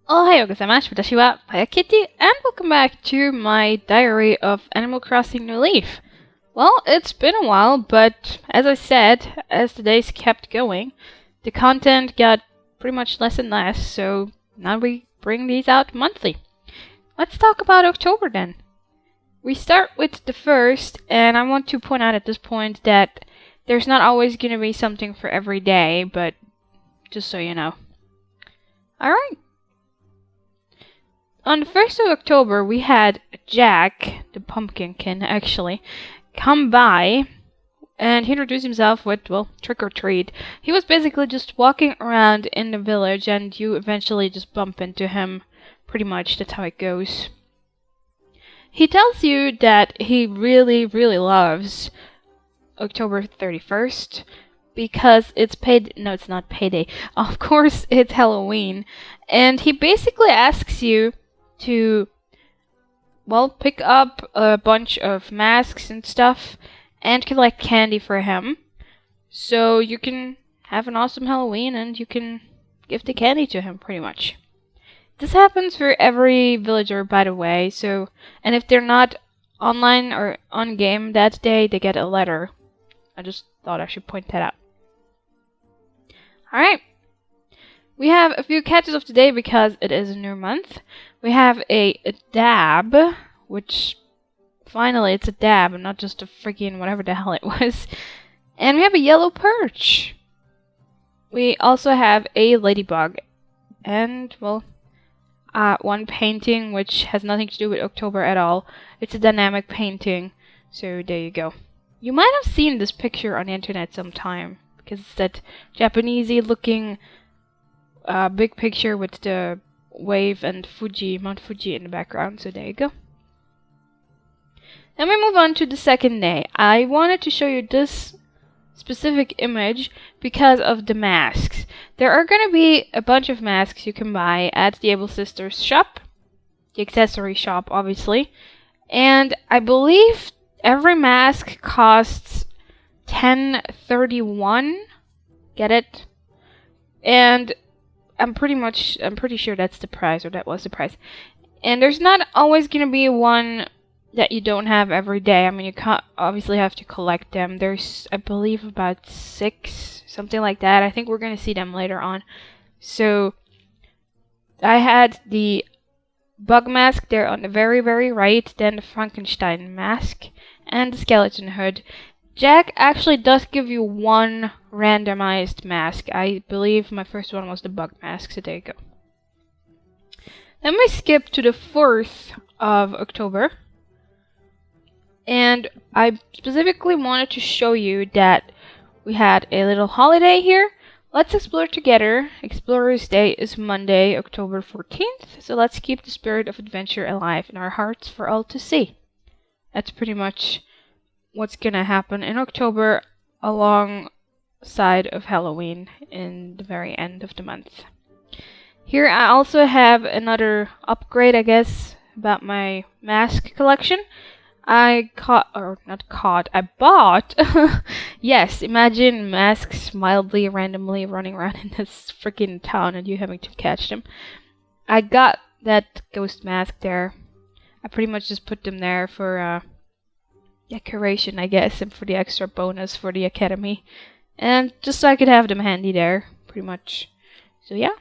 Ohayou gozaimasu, watashi wa FiyahKitteh, and welcome back to my diary of Animal Crossing New Leaf. Well, it's been a while, but as I said, as the days kept going, the content got pretty much less and less, so now we bring these out monthly. Let's talk about October then. We start with the first, and I want to point out at this point that there's not always going to be something for every day, but just so you know. Alright. On the 1st of October, we had Jack, the pumpkinkin actually, come by and he introduced himself with, well, trick or treat. He was basically just walking around in the village and you eventually just bump into him. Pretty much, that's how it goes. He tells you that he really, really loves October 31st because it's no, it's not payday. Of course, it's Halloween. And he basically asks you to, well, pick up a bunch of masks and stuff and collect candy for him so you can have an awesome Halloween and you can give the candy to him, pretty much. This happens for every villager, by the way, so, and if they're not online or on game that day, they get a letter. I just thought I should point that out. Alright. We have a few catches of the day because it is a new month. We have a dab, which finally it's a dab and not just a freaking whatever the hell it was. And we have a yellow perch. We also have a ladybug. And, well, one painting which has nothing to do with October at all. It's a dynamic painting. So there you go. You might have seen this picture on the internet sometime because it's that Japanesey looking big picture with the wave and Mount Fuji in the background, so there you go. Then we move on to the second day. I wanted to show you this specific image because of the masks. There are going to be a bunch of masks you can buy at the Able Sisters shop, the accessory shop, obviously, and I believe every mask costs 10.31. Get it? And I'm pretty sure that's the price, or that was the price. And there's not always gonna be one that you don't have every day. I mean, you can't obviously have to collect them. There's, I believe, about 6, something like that. I think we're gonna see them later on. So, I had the bug mask there on the very, very right, then the Frankenstein mask, and the skeleton hood. Jack actually does give you one randomized mask. I believe my first one was the bug mask, so there you go. Then we skip to the 4th of October. And I specifically wanted to show you that we had a little holiday here. Let's explore together. Explorers Day is Monday, October 14th. So let's keep the spirit of adventure alive in our hearts for all to see. That's pretty much what's gonna happen in October alongside of Halloween in the very end of the month. Here I also have another upgrade, I guess, about my mask collection. I bought, yes, imagine masks mildly randomly running around in this freaking town and you having to catch them. I got that ghost mask there. I pretty much just put them there for decoration, I guess, and for the extra bonus for the academy, and just so I could have them handy there, pretty much. So yeah.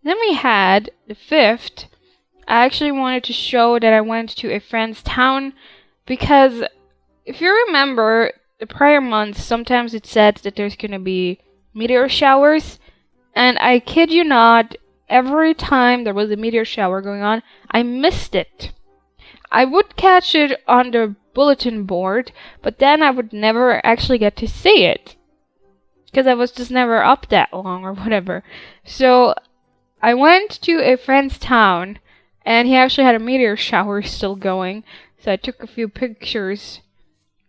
Then we had the 5th. I actually wanted to show that I went to a friend's town because if you remember the prior months, sometimes it said that there's gonna be meteor showers, and I kid you not, every time there was a meteor shower going on, I missed it. I would catch it on the bulletin board, but then I would never actually get to see it. Because I was just never up that long or whatever. So, I went to a friend's town, and he actually had a meteor shower still going. So I took a few pictures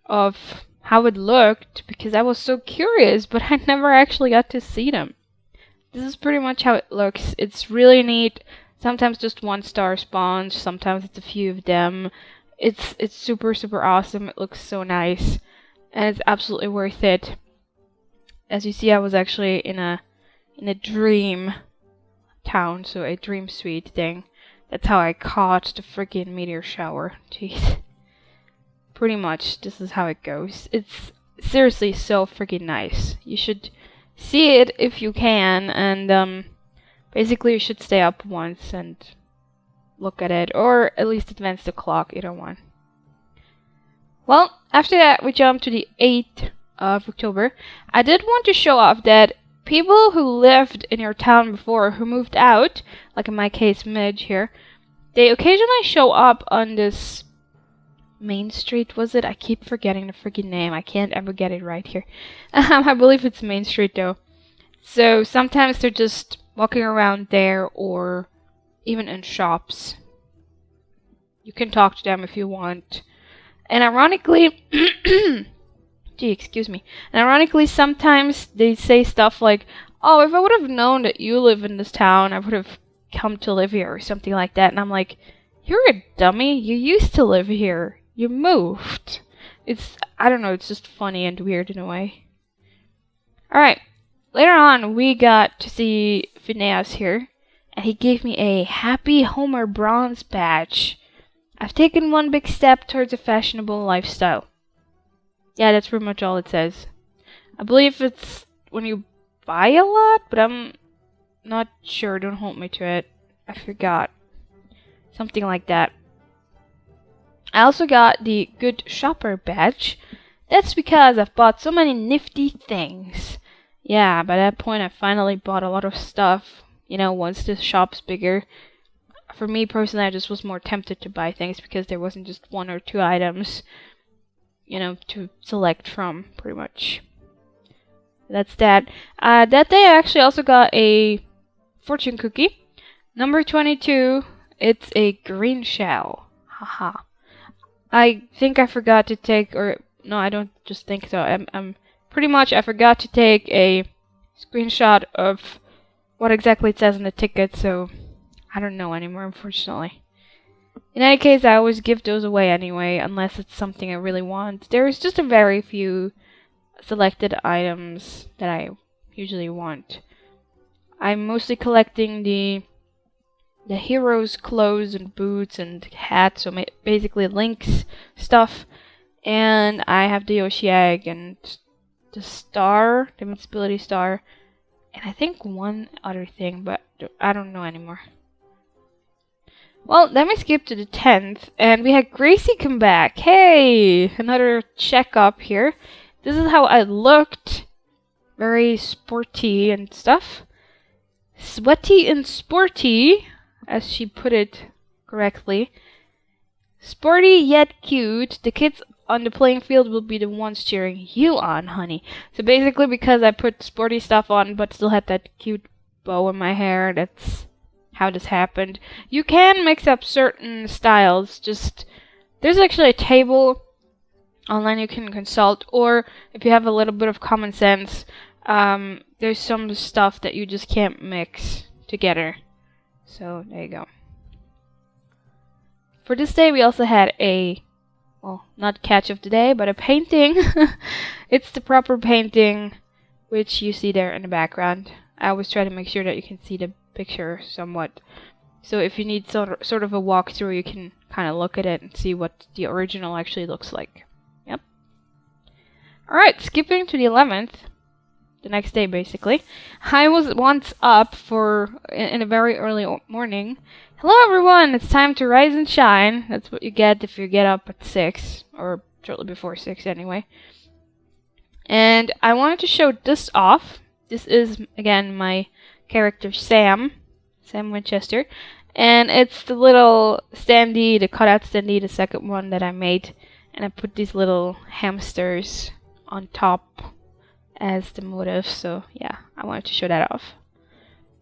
of how it looked, because I was so curious, but I never actually got to see them. This is pretty much how it looks. It's really neat. Sometimes just 1 star spawns, sometimes it's a few of them. It's super, super awesome. It looks so nice. And it's absolutely worth it. As you see, I was actually in a dream town, so a dream suite thing. That's how I caught the freaking meteor shower. Jeez. Pretty much, this is how it goes. It's seriously so freaking nice. You should see it if you can, and basically you should stay up once and look at it, or at least advance the clock, either one. Well, after that we jump to the 8th of October. I did want to show off that people who lived in your town before, who moved out, like in my case Midge here, they occasionally show up on this Main Street, was it? I keep forgetting the freaking name. I can't ever get it right here. I believe it's Main Street though. So sometimes they're just walking around there, or even in shops. You can talk to them if you want. And ironically, excuse me. And ironically, sometimes they say stuff like, "Oh, if I would have known that you live in this town, I would have come to live here," or something like that. And I'm like, "You're a dummy. You used to live here. You moved." I don't know, it's just funny and weird in a way. Alright, later on we got to see Phineas here, and he gave me a Happy Homer bronze badge. I've taken one big step towards a fashionable lifestyle. Yeah, that's pretty much all it says. I believe it's when you buy a lot, but I'm not sure, don't hold me to it. I forgot. Something like that. I also got the Good Shopper badge. That's because I've bought so many nifty things. Yeah, by that point I finally bought a lot of stuff. You know, once the shop's bigger. For me personally, I just was more tempted to buy things because there wasn't just 1 or 2 items, you know, to select from, pretty much. That's that. That day I actually also got a fortune cookie. Number 22, it's a green shell. Haha. I think I forgot to take, or no, I don't just think so. I'm pretty much, I forgot to take a screenshot of what exactly it says on the ticket, so I don't know anymore, unfortunately. In any case, I always give those away anyway, unless it's something I really want. There's just a very few selected items that I usually want. I'm mostly collecting the heroes' clothes and boots and hats, so basically Link's stuff. And I have the Yoshi egg and the star, the invincibility star, and I think one other thing, but I don't know anymore. Well, then we skip to the 10th, and we had Gracie come back. Hey! Another checkup here. This is how I looked. Very sporty and stuff. Sweaty and sporty, as she put it correctly. Sporty yet cute. The kids on the playing field will be the ones cheering you on, honey. So basically, because I put sporty stuff on but still had that cute bow in my hair, that's how this happened. You can mix up certain styles. Just there's actually a table online you can consult, or if you have a little bit of common sense, there's some stuff that you just can't mix together. So there you go. For this day we also had a, well, not catch of the day, but a painting. It's the proper painting, which you see there in the background. I always try to make sure that you can see the picture somewhat. So if you need sort of a walkthrough, you can kind of look at it and see what the original actually looks like. Yep. Alright, skipping to the 11th. The next day, basically. I was once up in a very early morning. Hello, everyone! It's time to rise and shine. That's what you get if you get up at 6, or shortly before 6, anyway. And I wanted to show this off. This is, again, my character Sam Winchester. And it's the little standee, the cutout standee, the second one that I made. And I put these little hamsters on top as the motive, so yeah, I wanted to show that off.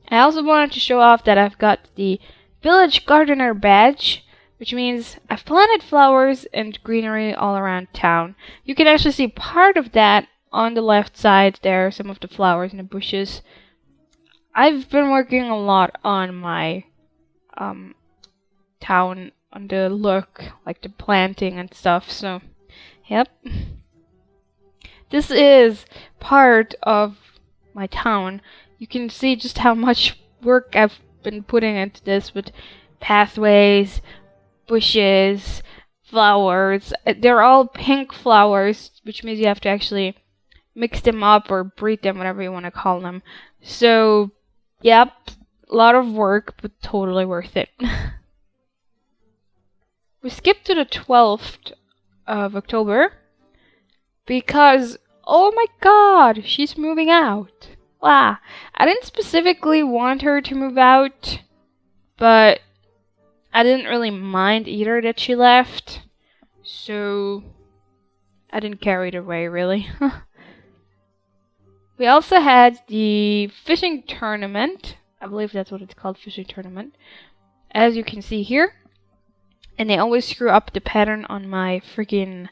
I also wanted to show off that I've got the Village Gardener badge, which means I've planted flowers and greenery all around town. You can actually see part of that on the left side there, some of the flowers and the bushes. I've been working a lot on my town, on the look, like the planting and stuff, so yep. This is part of my town. You can see just how much work I've been putting into this with pathways, bushes, flowers. They're all pink flowers, which means you have to actually mix them up or breed them, whatever you want to call them. So, yep, a lot of work, but totally worth it. We skipped to the 12th of October because, oh my god, she's moving out. Wow. I didn't specifically want her to move out, but I didn't really mind either that she left, so I didn't care either way, really. We also had the fishing tournament. I believe that's what it's called, fishing tournament. As you can see here. And they always screw up the pattern on my freaking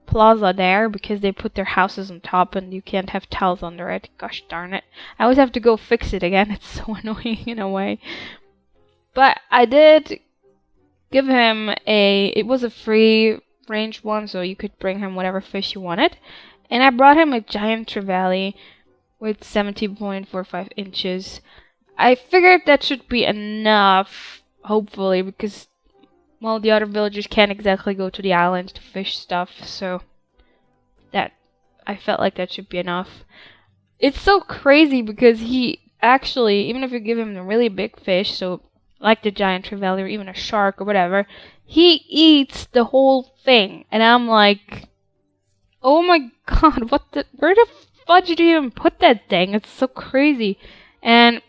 plaza there because they put their houses on top and you can't have tiles under it. Gosh darn it. I always have to go fix it again. It's so annoying in a way. But I did give him it was a free range one, so you could bring him whatever fish you wanted. And I brought him a giant trevally with 70.45 inches. I figured that should be enough, hopefully, because, well, the other villagers can't exactly go to the island to fish stuff, so I felt like that should be enough. It's so crazy because he actually, even if you give him a really big fish, so like the giant trevally or even a shark or whatever, he eats the whole thing. And I'm like, oh my god, where the fudge did you even put that thing? It's so crazy. And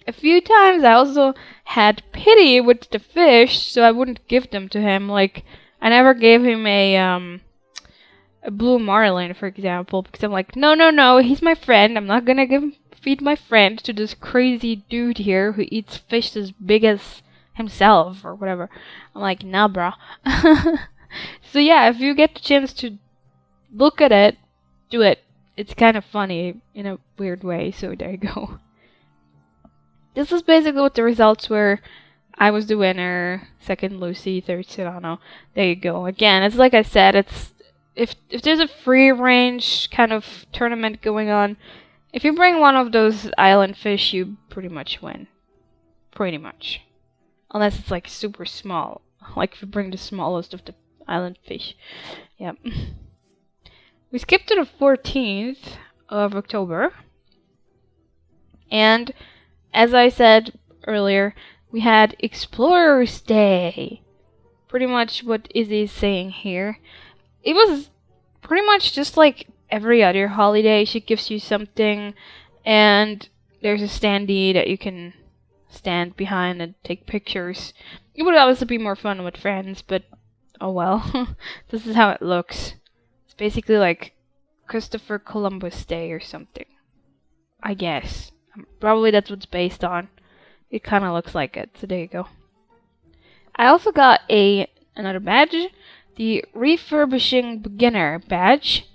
a few times I also had pity with the fish, so I wouldn't give them to him. Like, I never gave him a blue marlin, for example, because I'm like, no, he's my friend. I'm not gonna feed my friend to this crazy dude here who eats fish as big as himself or whatever. I'm like, nah, bro. So yeah, if you get the chance to look at it, do it. It's kind of funny in a weird way, so there you go. This is basically what the results were. I was the winner, second Lucy, third Serrano. There you go. Again, it's like I said, it's if there's a free range kind of tournament going on, if you bring one of those island fish, you pretty much win. Pretty much. Unless it's like super small. Like if you bring the smallest of the island fish. Yep. We skipped to the 14th of October. And as I said earlier, we had Explorer's Day. Pretty much what Izzy is saying here. It was pretty much just like every other holiday. She gives you something, and there's a standee that you can stand behind and take pictures. It would obviously be more fun with friends, but oh well. This is how it looks. It's basically like Christopher Columbus Day or something, I guess. Probably that's what it's based on. It kind of looks like it, so there you go. I also got another badge, the Refurbishing Beginner badge.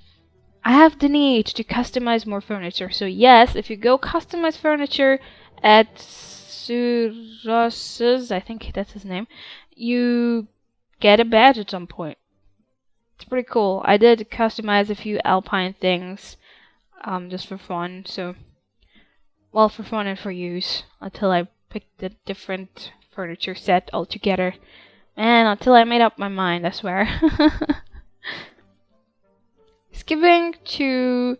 I have the need to customize more furniture, so yes, if you go customize furniture at Suros's, I think that's his name, you get a badge at some point. It's pretty cool. I did customize a few alpine things, just for fun, so, well, for fun and for use, until I picked a different furniture set altogether. And until I made up my mind, I swear. Skipping to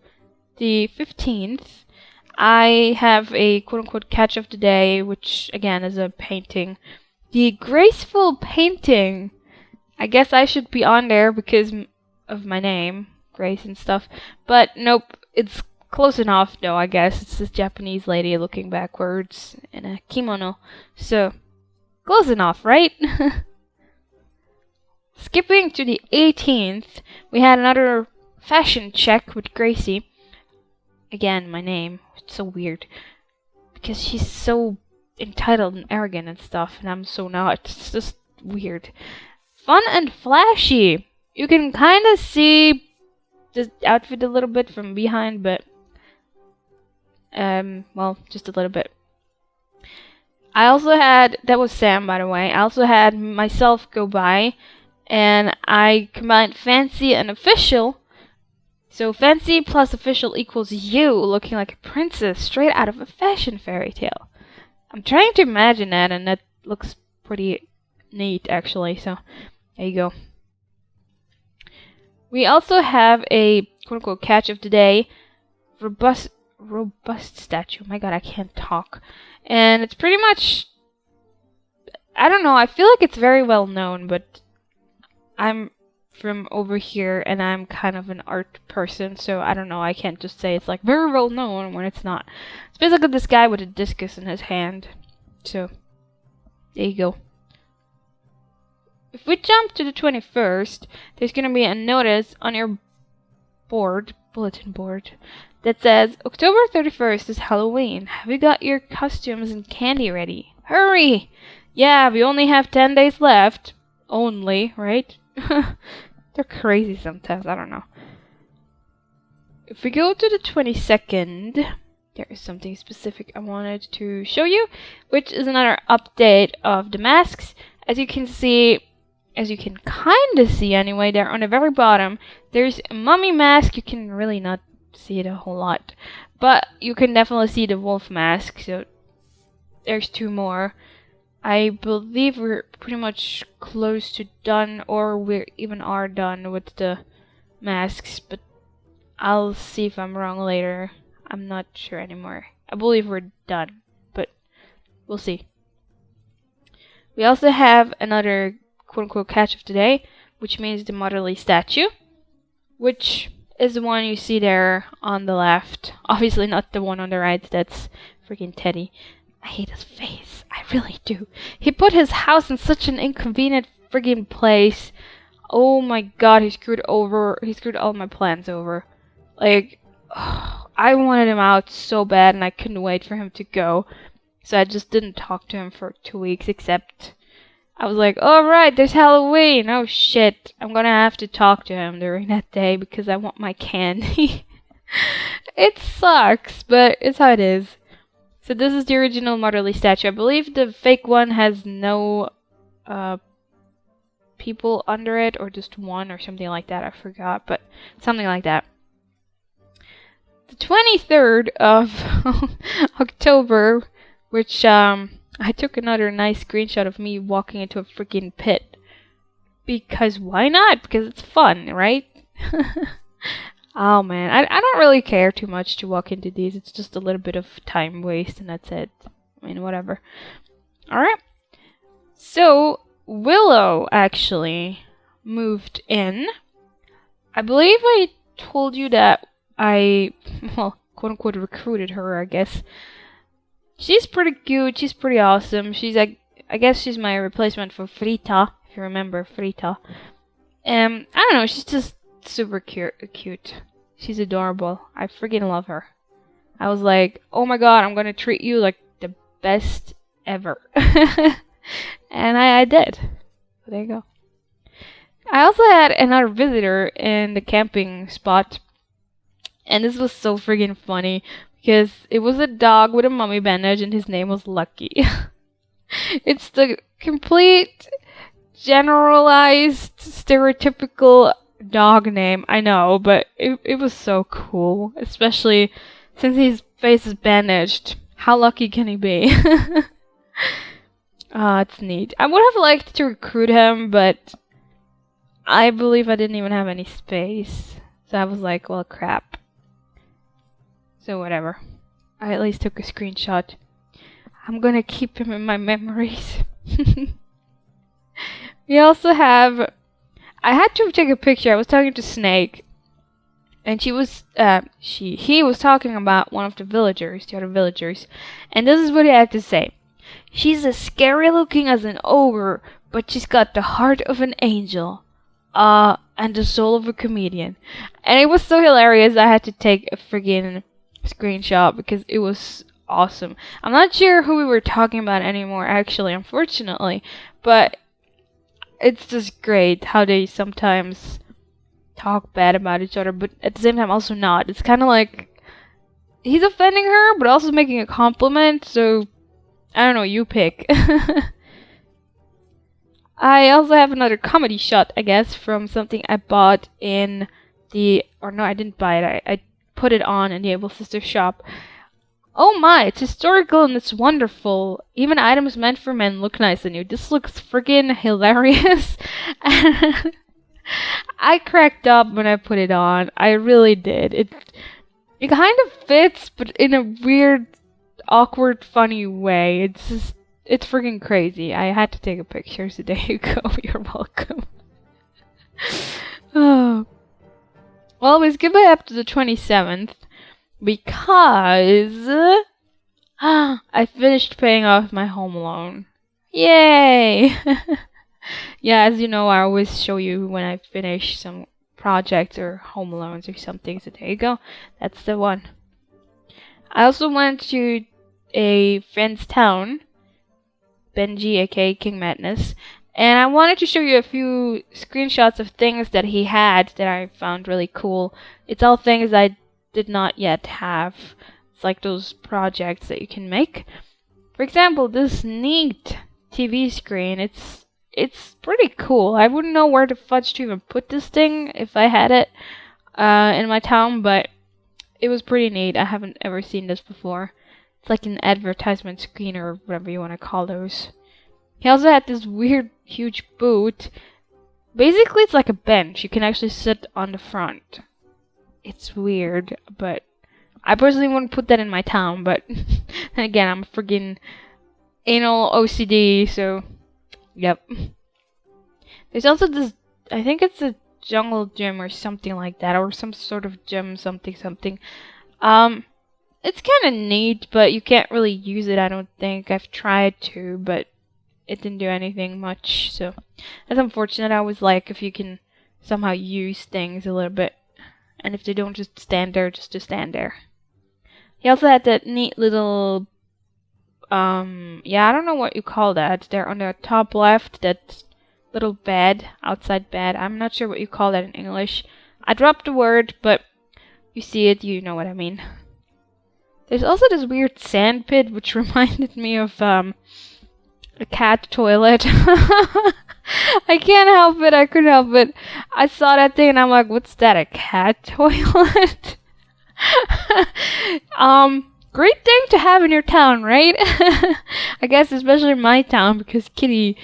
the 15th, I have a quote-unquote catch of the day, which again is a painting. The Graceful Painting. I guess I should be on there because of my name, Grace and stuff. But nope, it's close enough though, I guess. It's this Japanese lady looking backwards in a kimono. So, close enough, right? Skipping to the 18th, we had another fashion check with Gracie. Again, my name. It's so weird. Because she's so entitled and arrogant and stuff, and I'm so not. It's just weird. Fun and flashy. You can kind of see the outfit a little bit from behind, but well, just a little bit. I also had, that was Sam, by the way. I also had myself go by, and I combined fancy and official. So fancy plus official equals you looking like a princess straight out of a fashion fairy tale. I'm trying to imagine that, and that looks pretty neat, actually. So, there you go. We also have a quote-unquote catch of the day, robust statue. My God, I can't talk. And it's pretty much, I don't know, I feel like it's very well known, but I'm from over here and I'm kind of an art person, so I don't know, I can't just say it's like very well known when it's not. It's basically this guy with a discus in his hand. So, there you go. If we jump to the 21st, there's gonna be a notice on your bulletin board, that says, October 31st is Halloween. Have you got your costumes and candy ready? Hurry! Yeah, we only have 10 days left. Only, right? They're crazy sometimes, I don't know. If we go to the 22nd, there is something specific I wanted to show you, which is another update of the masks. As you can kind of see anyway, there on the very bottom, there's a mummy mask. You can really not see it a whole lot, but you can definitely see the wolf mask, so there's 2 more. I believe we're pretty much close to done, or we even are done with the masks, but I'll see if I'm wrong later. I'm not sure anymore. I believe we're done, but we'll see. We also have another quote-unquote catch of today, which means the motherly statue, which is the one you see there on the left. Obviously not the one on the right, that's freaking Teddy. I hate his face, I really do. He put his house in such an inconvenient friggin' place. Oh my God, he screwed all my plans over. Like, I wanted him out so bad and I couldn't wait for him to go. So I just didn't talk to him for 2 weeks, except I was like, alright, there's Halloween. Oh shit, I'm gonna have to talk to him during that day because I want my candy. It sucks, but it's how it is. So this is the original motherly statue. I believe the fake one has no people under it, or just one or something like that. I forgot, but something like that. The 23rd of October, which I took another nice screenshot of me walking into a freaking pit. Because why not? Because it's fun, right? Oh man, I don't really care too much to walk into these. It's just a little bit of time waste and that's it. I mean, whatever. Alright. So, Willow actually moved in. I believe I told you that I, well, quote-unquote recruited her, I guess. She's pretty cute. She's pretty awesome. She's like, I guess she's my replacement for Frita, if you remember Frita. I don't know. She's just super cute. She's adorable. I freaking love her. I was like, oh my God, I'm gonna treat you like the best ever. And I did. So there you go. I also had another visitor in the camping spot. And this was so freaking funny. Because it was a dog with a mummy bandage and his name was Lucky. It's the complete, generalized, stereotypical dog name, I know, but it was so cool. Especially since his face is bandaged. How lucky can he be? It's neat. I would have liked to recruit him, but I believe I didn't even have any space. So I was like, well, crap. So whatever. I at least took a screenshot. I'm gonna keep him in my memories. We also have... I had to take a picture. I was talking to Snake. And he was talking about one of the other villagers. And this is what he had to say. She's as scary looking as an ogre, but she's got the heart of an angel. And the soul of a comedian. And it was so hilarious I had to take a friggin' screenshot because it was awesome. I'm not sure who we were talking about anymore, actually, unfortunately, but it's just great how they sometimes talk bad about each other, but at the same time also not. It's kind of like he's offending her, but also making a compliment, so I don't know, you pick. I also have another comedy shot, I guess, from something I bought in the... Or no, I didn't buy it. I put it on in the Able Sister shop. Oh my, it's historical and it's wonderful. Even items meant for men look nice on you. This looks friggin' hilarious. I cracked up when I put it on. I really did. It kind of fits, but in a weird, awkward, funny way. It's friggin' crazy. I had to take a picture, so there you go. You're welcome. Oh. Well, we skip it up to the 27th because I finished paying off my home loan. Yay! Yeah, as you know, I always show you when I finish some projects or home loans or something, so there you go. That's the one. I also went to a friend's town, Benji, aka King Madness, and I wanted to show you a few screenshots of things that he had that I found really cool. It's all things I did not yet have. It's like those projects that you can make. For example, this neat TV screen. It's pretty cool. I wouldn't know where the fudge to even put this thing if I had it in my town, but it was pretty neat. I haven't ever seen this before. It's like an advertisement screen or whatever you want to call those. He also had this weird, huge boot. Basically, it's like a bench. You can actually sit on the front. It's weird, but I personally wouldn't put that in my town, but then again, I'm friggin' anal OCD, so yep. There's also this, I think it's a jungle gym or something like that, or some sort of gym, something. It's kind of neat, but you can't really use it, I don't think. I've tried to, but it didn't do anything much, so that's unfortunate. I was like, if you can somehow use things a little bit, and if they don't just stand there, just to stand there. He also had that neat little, yeah, I don't know what you call that. There on the top left, that little bed, outside bed. I'm not sure what you call that in English. I dropped the word, but you see it, you know what I mean. There's also this weird sand pit, which reminded me of, a cat toilet. I can't help it, I couldn't help it. I saw that thing and I'm like, what's that, a cat toilet? Great thing to have in your town, right? I guess especially in my town, because Kitty,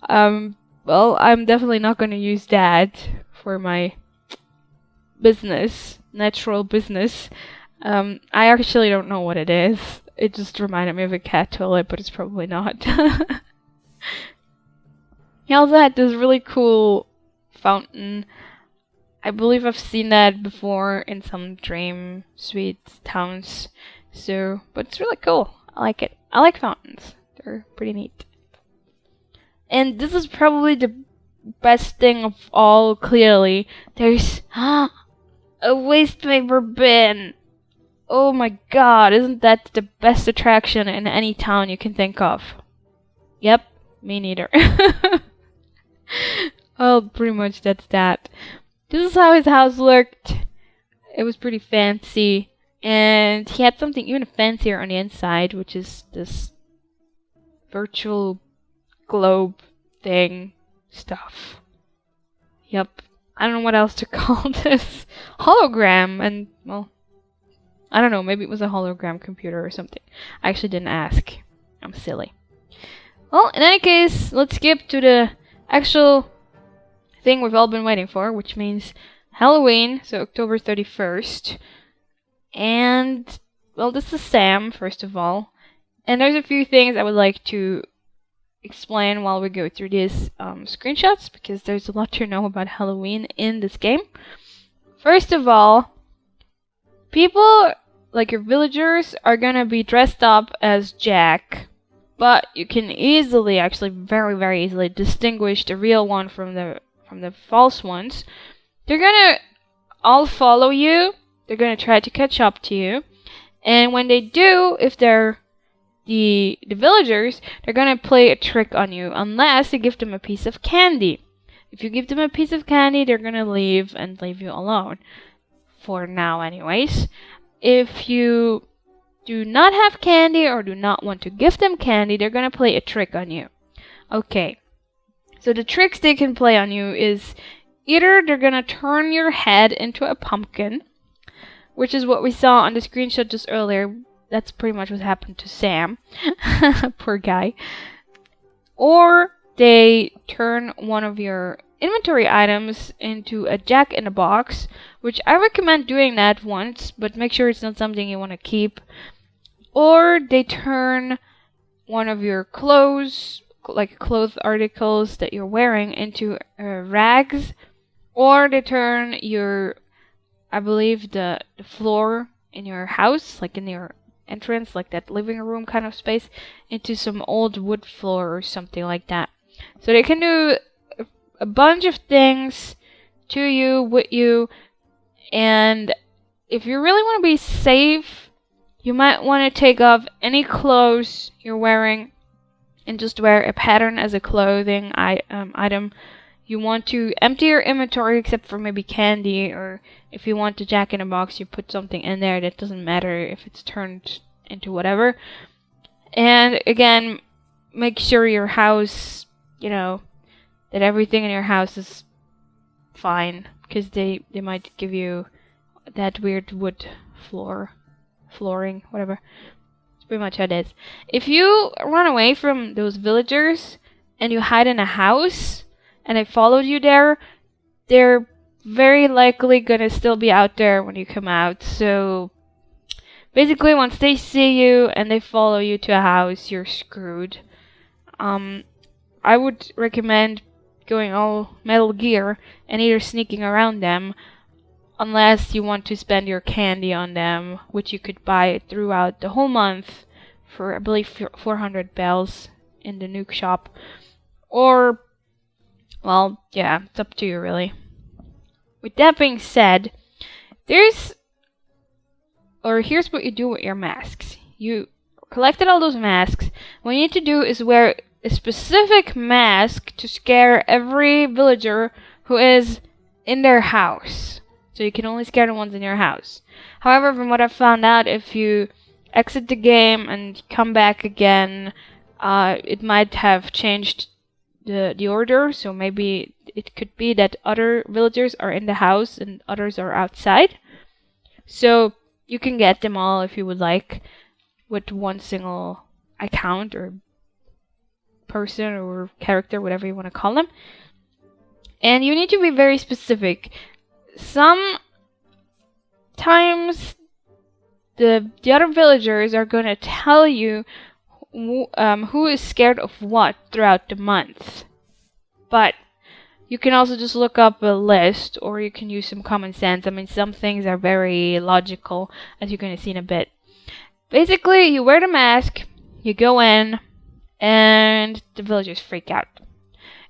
well, I'm definitely not gonna use that for my business, natural business. I actually don't know what it is. It just reminded me of a cat toilet, but it's probably not. He also had this really cool fountain. I believe I've seen that before in some dream suite towns. So, but it's really cool. I like it. I like fountains. They're pretty neat. And this is probably the best thing of all, clearly. There's a waste paper bin. Oh my god, isn't that the best attraction in any town you can think of? Yep, me neither. Well, pretty much that's that. This is how his house looked. It was pretty fancy. And he had something even fancier on the inside, which is this virtual globe thing stuff. Yep. I don't know what else to call this. Hologram, and, well, I don't know, maybe it was a hologram computer or something. I actually didn't ask. I'm silly. Well, in any case, let's skip to the actual thing we've all been waiting for, which means Halloween, so October 31st. And, well, this is Sam, first of all. And there's a few things I would like to explain while we go through these screenshots, because there's a lot to know about Halloween in this game. First of all, people, like your villagers, are gonna be dressed up as Jack, but you can easily, actually very, very easily, distinguish the real one from the false ones. They're gonna all follow you. They're gonna try to catch up to you, and when they do, if they're the villagers, they're gonna play a trick on you unless you give them a piece of candy. If you give them a piece of candy, they're gonna leave and leave you alone. For now, anyways. If you do not have candy or do not want to give them candy, they're gonna play a trick on you. Okay. So the tricks they can play on you is either they're gonna turn your head into a pumpkin, which is what we saw on the screenshot just earlier. that's pretty much what happened to Sam. Poor guy. Or they turn one of your inventory items into a jack-in-the-box, which I recommend doing that once, but make sure it's not something you want to keep. Or they turn one of your clothes, like clothes articles that you're wearing, into rags. Or they turn your, I believe, the floor in your house, like in your entrance, like that living room kind of space, into some old wood floor or something like that. So they can do a bunch of things to you, with you, and if you really want to be safe, you might want to take off any clothes you're wearing and just wear a pattern as a clothing item. You want to empty your inventory except for maybe candy, or if you want the jack-in-the-box, you put something in there. That doesn't matter if it's turned into whatever. And again, make sure your house, that everything in your house is fine, because they might give you that weird wood flooring, whatever. It's pretty much how it is. If you run away from those villagers and you hide in a house and they followed you there, they're very likely gonna still be out there when you come out. So basically, once they see you and they follow you to a house, you're screwed. I would recommend going all Metal Gear and either sneaking around them, unless you want to spend your candy on them, which you could buy throughout the whole month for, I believe, 400 bells in the nuke shop. Or, well, yeah, it's up to you, really. With that being said, here's what you do with your masks. You collected all those masks. What you need to do is wear a specific mask to scare every villager who is in their house. So you can only scare the ones in your house. However, from what I've found out, if you exit the game and come back again, it might have changed the order. So maybe it could be that other villagers are in the house and others are outside. So you can get them all if you would like, with one single account or person or character, whatever you want to call them. And you need to be very specific. Sometimes the other villagers are going to tell you who is scared of what throughout the month. But you can also just look up a list, or you can use some common sense. I mean, some things are very logical, as you're going to see in a bit. Basically, you wear the mask, you go in, and the villagers freak out.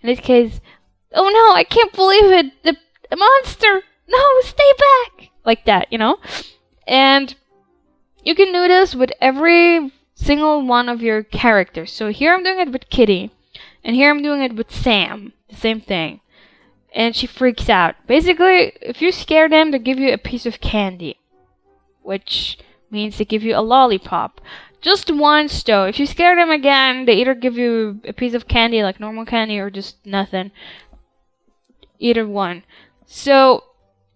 In this case, oh no, I can't believe it! The monster! No, stay back! Like that, And you can do this with every single one of your characters. So here I'm doing it with Kitty, and here I'm doing it with Sam. The same thing. And she freaks out. Basically, if you scare them, they give you a piece of candy, which means they give you a lollipop. Just once, though. If you scare them again, they either give you a piece of candy, like normal candy, or just nothing. Either one. So,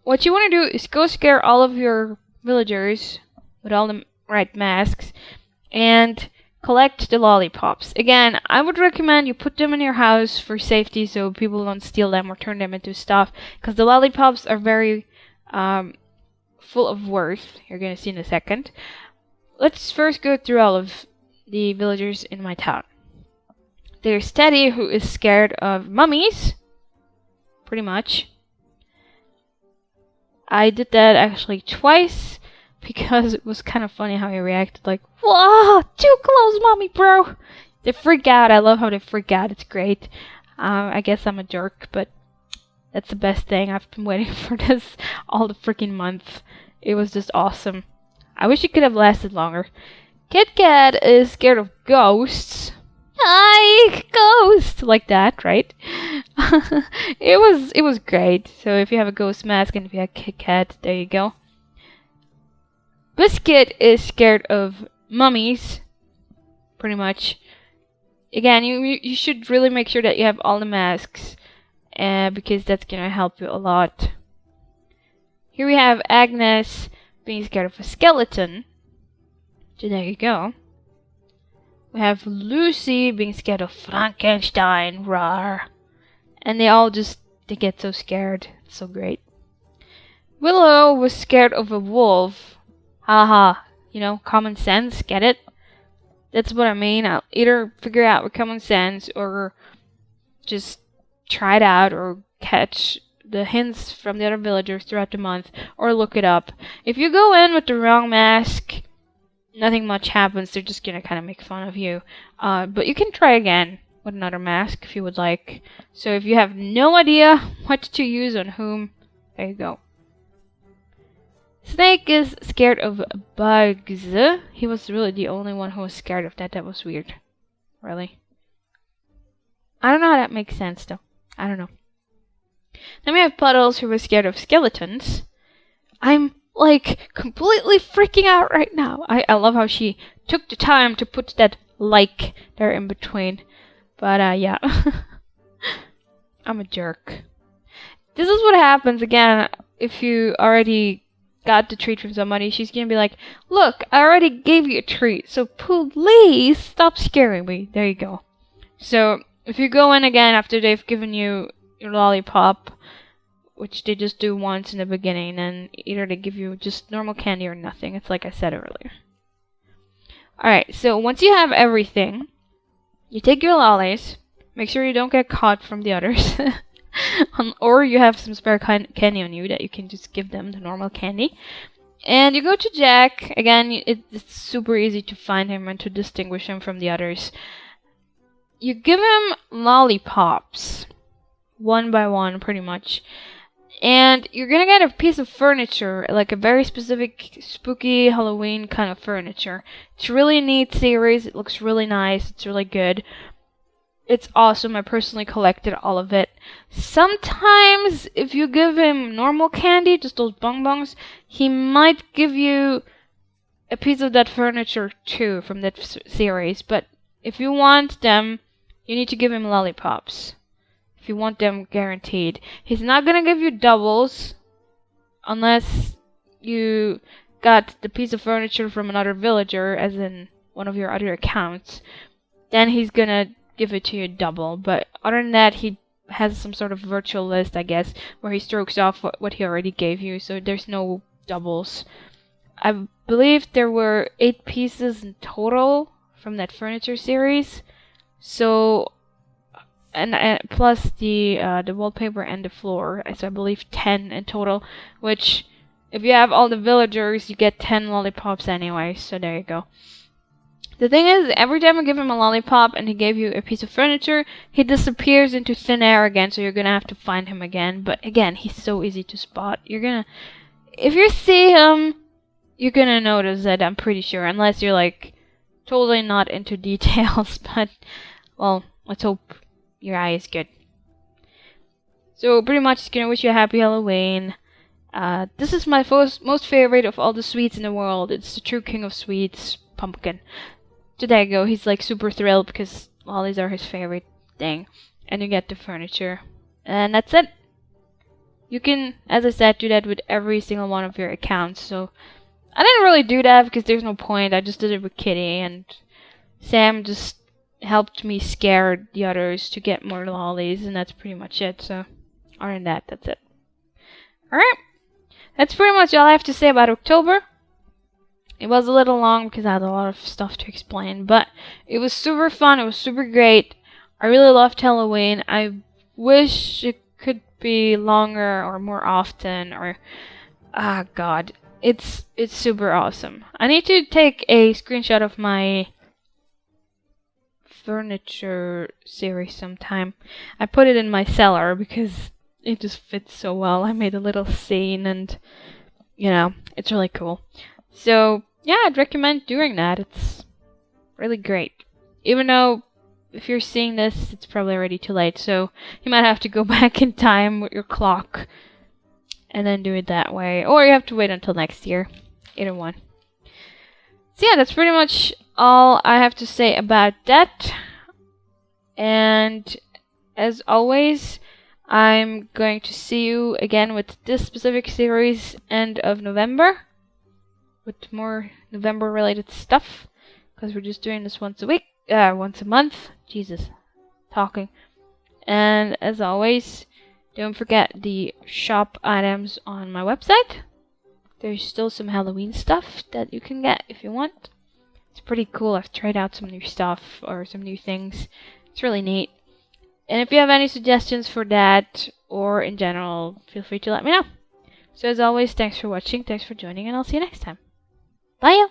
what you want to do is go scare all of your villagers with all the right masks, and collect the lollipops. Again, I would recommend you put them in your house for safety so people don't steal them or turn them into stuff, because the lollipops are very full of worth. You're going to see in a second. Let's first go through all of the villagers in my town. There's Teddy, who is scared of mummies. Pretty much. I did that actually twice, because it was kind of funny how he reacted, like, whoa, too close, mommy, bro. They freak out. I love how they freak out. It's great. I guess I'm a jerk, but that's the best thing. I've been waiting for this all the freaking month. It was just awesome. I wish it could have lasted longer. Kit Kat is scared of ghosts. Hi, ghost! Like that, right? It was great. So if you have a ghost mask and if you have Kit Kat, there you go. Biscuit is scared of mummies, pretty much. Again, you should really make sure that you have all the masks, because that's gonna help you a lot. Here we have Agnes being scared of a skeleton. So there you go. We have Lucy being scared of Frankenstein, rawr. And they get so scared. It's so great. Willow was scared of a wolf. Haha. You know, common sense, get it? That's what I mean. I'll either figure out with common sense or just try it out or catch the hints from the other villagers throughout the month or look it up. If you go in with the wrong mask, nothing much happens. They're just gonna kind of make fun of you. But you can try again with another mask if you would like. So if you have no idea what to use on whom, there you go. Snake is scared of bugs. He was really the only one who was scared of that. That was weird. Really. I don't know how that makes sense though. I don't know. Then we have Puddles who was scared of skeletons. I'm like completely freaking out right now. I love how she took the time to put that like there in between. But yeah. I'm a jerk. This is what happens again if you already got the treat from somebody. She's gonna be like, look, I already gave you a treat, so please stop scaring me. There you go. So if you go in again after they've given you your lollipop, which they just do once in the beginning, then either they give you just normal candy or nothing. It's like I said earlier. Alright, so once you have everything, you take your lollies, make sure you don't get caught from the others. Or you have some spare candy on you that you can just give them the normal candy. And you go to Jack. Again, it's super easy to find him and to distinguish him from the others. You give him lollipops. One by one, pretty much. And you're gonna get a piece of furniture, like a very specific spooky Halloween kind of furniture. It's really neat series. It looks really nice. It's really good. It's awesome. I personally collected all of it. Sometimes, if you give him normal candy, just those bonbons, he might give you a piece of that furniture too from that series. But if you want them, you need to give him lollipops. If you want them guaranteed. He's not gonna give you doubles unless you got the piece of furniture from another villager, as in one of your other accounts. Then he's gonna give it to you double, but other than that, he has some sort of virtual list, I guess, where he strokes off what he already gave you, so there's no doubles. I believe there were 8 pieces in total from that furniture series, so and plus the wallpaper and the floor, so I believe 10 in total, which if you have all the villagers, you get 10 lollipops anyway, so there you go. The thing is, every time I give him a lollipop and he gave you a piece of furniture, he disappears into thin air again, so you're gonna have to find him again. But again, he's so easy to spot. If you see him, you're gonna notice it, I'm pretty sure, unless you're like totally not into details. But, well, let's hope your eye is good. So pretty much just gonna wish you a happy Halloween. This is my most favorite of all the sweets in the world. It's the true king of sweets, pumpkin. So there you go, he's like super thrilled because lollies are his favorite thing. And you get the furniture. And that's it. You can, as I said, do that with every single one of your accounts. So I didn't really do that because there's no point. I just did it with Kitty, and Sam just helped me scare the others to get more lollies, and that's pretty much it. So other than that, that's it. Alright. That's pretty much all I have to say about October. It was a little long because I had a lot of stuff to explain, but it was super fun. It was super great. I really loved Halloween. I wish it could be longer or more often, or god, it's super awesome. I need to take a screenshot of my furniture series sometime. I put it in my cellar because it just fits so well. I made a little scene, and you know, it's really cool. So, yeah, I'd recommend doing that. It's really great. Even though, if you're seeing this, it's probably already too late. So, you might have to go back in time with your clock and then do it that way. Or you have to wait until next year. Either one. So, yeah, that's pretty much all I have to say about that. And, as always, I'm going to see you again with this specific series end of November. with more November related stuff, because we're just doing this once a month. Jesus, talking. And as always, don't forget the shop items on my website. There's still some Halloween stuff that you can get if you want. It's pretty cool. I've tried out some new stuff or some new things. It's really neat. And if you have any suggestions for that or in general, feel free to let me know. So as always, thanks for watching, thanks for joining, and I'll see you next time. Bye!